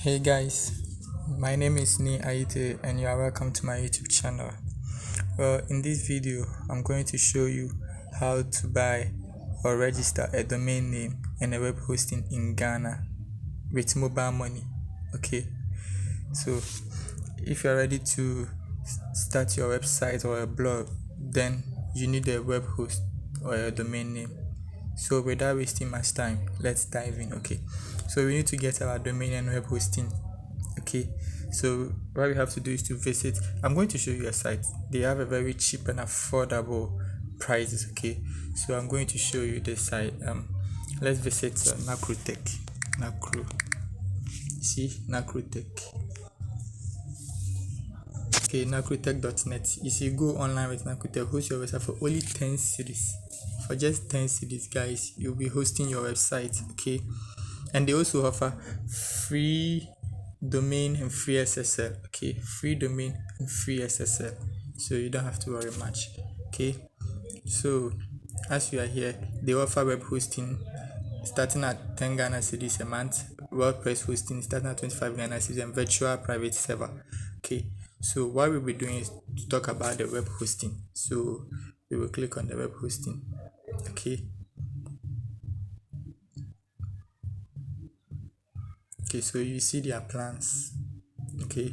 Hey guys, my name is Ni Aite and you are welcome to my YouTube channel. Well, in this video, I'm going to show you how to buy or register a domain name and a web hosting in Ghana with mobile money. Okay, so if you're ready to start your website or a blog, then you need a web host or a domain name. So without wasting much time, let's dive in. Okay, so we need to get our domain and web hosting. Okay, so what we have to do is to visit. I'm going to show you a site. They have a very cheap and affordable prices. Okay, so I'm going to show you this site. Let's visit nakroteck. Nakroteck. Okay, nakroteck.net. If you go online with Nakroteck, host your website for only 10 cities. For just 10 cities, guys, you'll be hosting your website. Okay, and they also offer free domain and free SSL. Okay, free domain and free SSL, so you don't have to worry much. Okay, so as you are here, they offer web hosting starting at 10 Ghana cedis a month, Wordpress hosting starting at 25 Ghana cedis, and virtual private server. Okay, so what we'll be doing is to talk about the web hosting. So we will click on the web hosting. Okay, so you see their plans. Okay,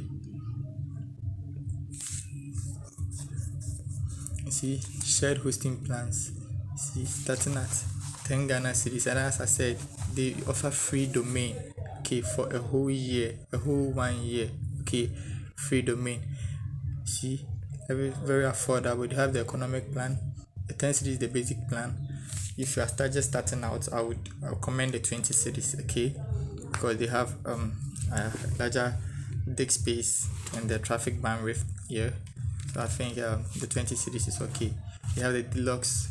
you see shared hosting plans. See, starting at 10 Ghana cedis, and as I said, they offer free domain. Okay, for a whole year, a whole 1 year. Okay, free domain. See, very affordable. They have the economic plan. The 10 cedis is the basic plan. If you are just starting out, I would recommend the 20 cedis. Okay, because they have a larger disk space and the traffic bandwidth here. So I think the 20 cedis is okay. They have the deluxe.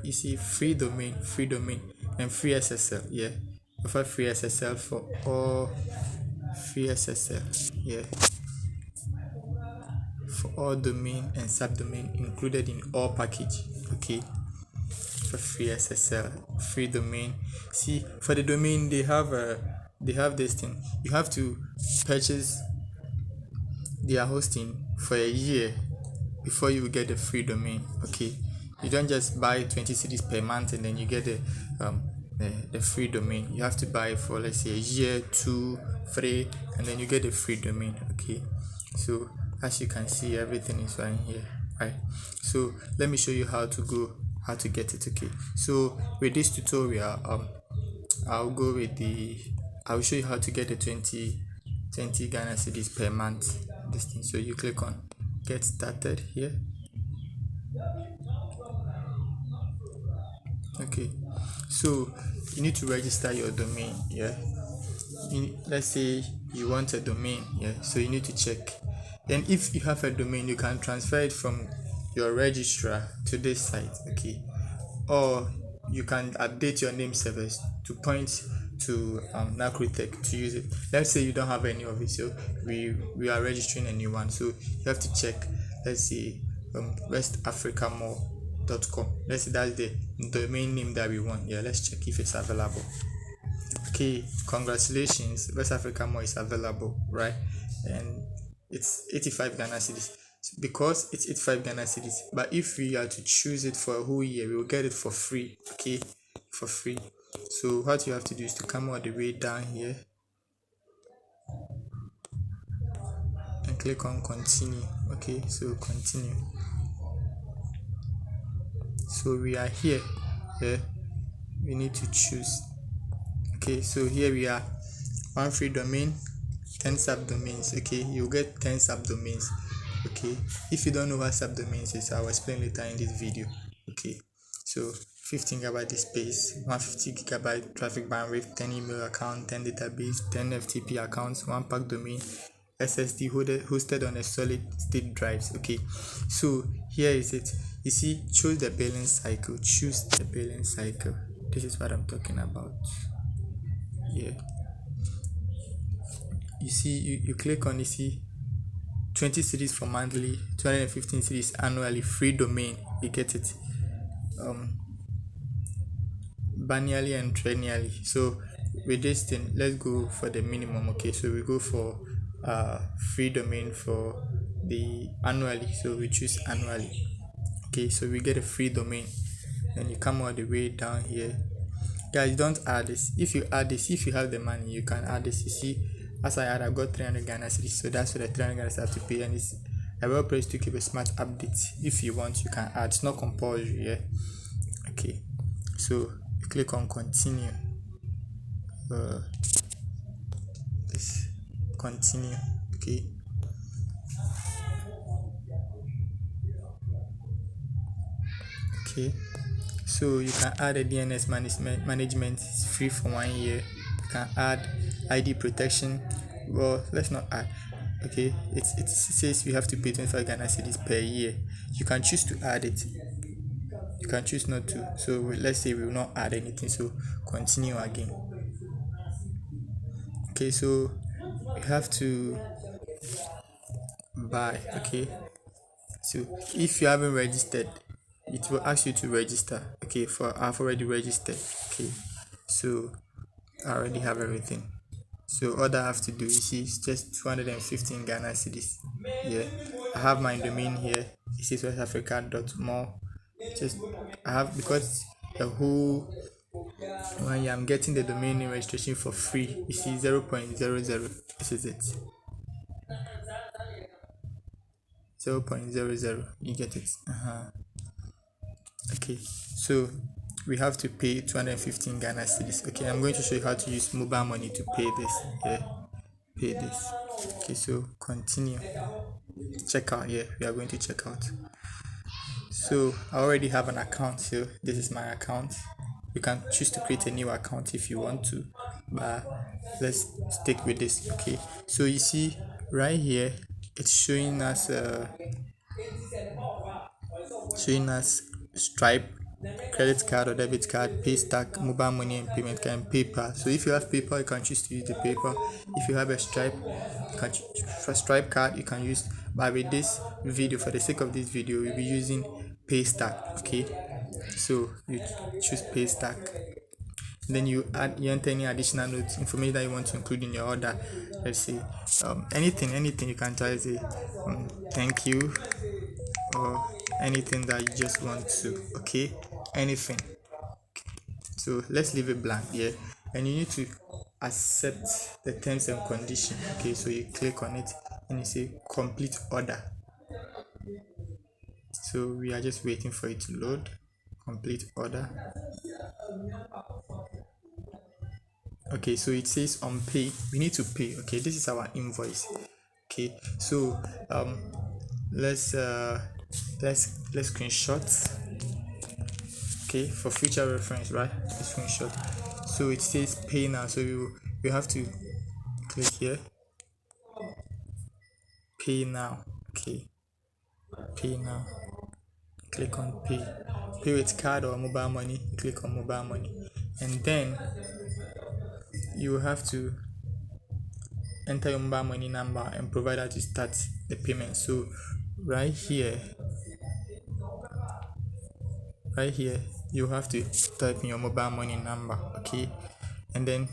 You see, free domain, and free SSL. Yeah, offer free SSL for all. Free SSL. Yeah, for all domain and subdomain included in all package. Okay, for free SSL, free domain. See, for the domain they have this thing. You have to purchase their hosting for a year before you get the free domain. Okay, you don't just buy 20 cedis per month and then you get the free domain. You have to buy for, let's say, a year, 2, 3, and then you get the free domain. Okay, so as you can see, everything is right here. Right, so let me show you how to get it. Okay, so with this tutorial, I'll show you how to get the 20 Ghana cedis per month, this thing. So you click on get started here. Okay, so you need to register your domain. Yeah, let's say you want a domain. Yeah, so you need to check. Then if you have a domain, you can transfer it from your registrar to this site. Okay, or you can update your name servers to point to nakroteck to use it. Let's say you don't have any of it, so we are registering a new one. So you have to check. Let's say westafricamall.com. Let's say that's the domain name that we want. Yeah, let's check if it's available. Okay, congratulations, West Africa Mall is available, right? And it's 85 Ghana cedis. Because it's 85 Ghana cedis, but if we are to choose it for a whole year, we will get it for free. Okay, for free. So what you have to do is to come all the way down here and click on continue. Okay, so continue. So we are here. Yeah, we need to choose. Okay, so here we are. One free domain, 10 subdomains. Okay, you get 10 subdomains. Okay, if you don't know what subdomains is, I'll explain later in this video. Okay, so 15 GB space, 150 GB traffic bandwidth, 10 email account, 10 database, 10 FTP accounts, 1 pack domain, SSD hosted on a solid state drives. Okay, so here is it. You see, choose the billing cycle. Choose the billing cycle. This is what I'm talking about. Yeah, you see, you click on, you see 20 cedis for monthly, 215 cedis annually, free domain. You get it biennially and triennially. So with this thing, let's go for the minimum. Okay, so we go for free domain for the annually, so we choose annually. Okay, so we get a free domain, and you come all the way down here. Guys, don't add this. If you add this, if you have the money, you can add this. You see, as I got 300 Ghana cedis, so that's what the 300 Ghana cedis have to pay. And it's a well place to keep a smart update. If you want, you can add. It's not compulsory. Yeah. Okay, so you click on continue. This continue. Okay. Okay, so you can add a DNS management. It's free for 1 year. You can add ID protection. Well, let's not add. Okay, it says you have to pay 25 Ghana cedis per year. You can choose to add it, you can choose not to. So let's say we will not add anything, so continue again. Okay, so you have to buy. Okay, so if you haven't registered, it will ask you to register. Okay, for I've already registered. Okay, so I already have everything. So all that I have to do, you see, is just 215 Ghana cedis. Yeah, I have my domain here. It says westafrica.more. Just I have, because the whole when I'm getting the domain name registration for free. You see 0.00. This is it. 0.00. You get it. Okay, so we have to pay 215 Ghana cedis. Okay, I'm going to show you how to use mobile money to pay this. Yeah, pay this. Okay, so continue. Check out. Yeah, we are going to check out. So I already have an account, so this is my account. You can choose to create a new account if you want to, but let's stick with this. Okay, so you see right here, it's showing us Stripe, credit card or debit card, Paystack, mobile money and payment card, and PayPal. So if you have PayPal, you can choose to use the PayPal. If you have a Stripe, you can for Stripe card, you can use. But with this video, for the sake of this video, we'll be using Paystack. Okay, so you choose Paystack. Then you enter any additional notes, information that you want to include in your order. Let's say anything you can try to say thank you, or anything that you just want to. Okay, anything. So let's leave it blank here, and you need to accept the terms and conditions. Okay, so you click on it and you say complete order. So we are just waiting for it to load. Complete order. Okay, so it says on pay, we need to pay. Okay, this is our invoice. Okay, so let's screenshot. Okay, for future reference, right? Let's screenshot. So it says pay now, so we have to click here, pay now. Okay, pay now, click on pay with card or mobile money. Click on mobile money, and then you have to enter your mobile money number and provide that to start the payment. So right here you have to type in your mobile money number. Okay, and then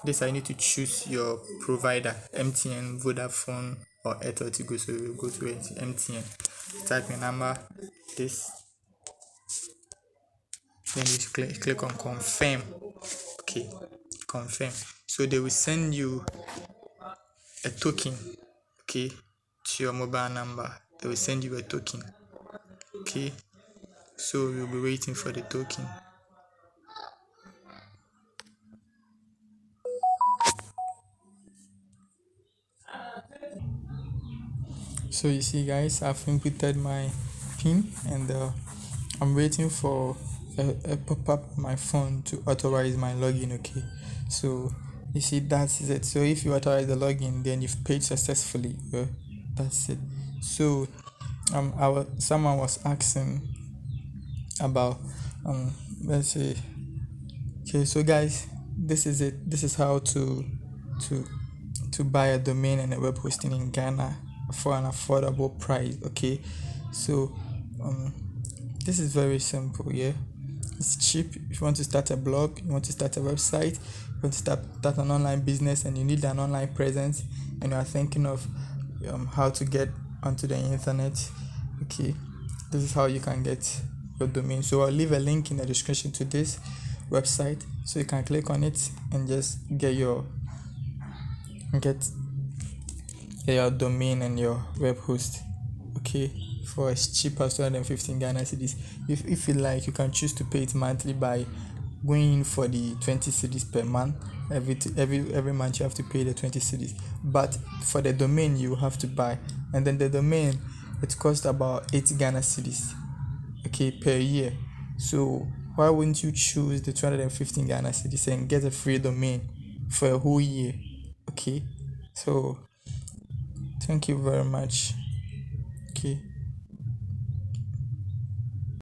this I need to choose your provider, MTN, Vodafone or Airtel to go. So we'll go to MTN, type your number, this, then you click on confirm. Okay, confirm. So they will send you a token, okay, to your mobile number. They will send you a token. Okay, so we'll be waiting for the token. So you see guys, I've inputted my pin, and I'm waiting for a pop-up on my phone to authorize my login. Okay, so you see that's it. So if you authorize the login, then you've paid successfully. That's it. So someone was asking about let's say, okay, so guys, this is it. This is how to buy a domain and a web hosting in Ghana for an affordable price. Okay, so this is very simple. Yeah, It's cheap. If you want to start a blog, you want to start a website, you want to start an online business, and you need an online presence, and you are thinking of how to get onto the internet, okay, this is how you can get your domain. So I'll leave a link in the description to this website, so you can click on it and just get your domain and your web host, okay, for as cheap as 215 Ghana cedis. If you like, you can choose to pay it monthly by going in for the 20 cedis per month. Every month you have to pay the 20 cedis, but for the domain you have to buy, and then the domain, it costs about 80 Ghana cedis, okay, per year. So why wouldn't you choose the 215 Ghana cedis and get a free domain for a whole year? Okay, so thank you very much.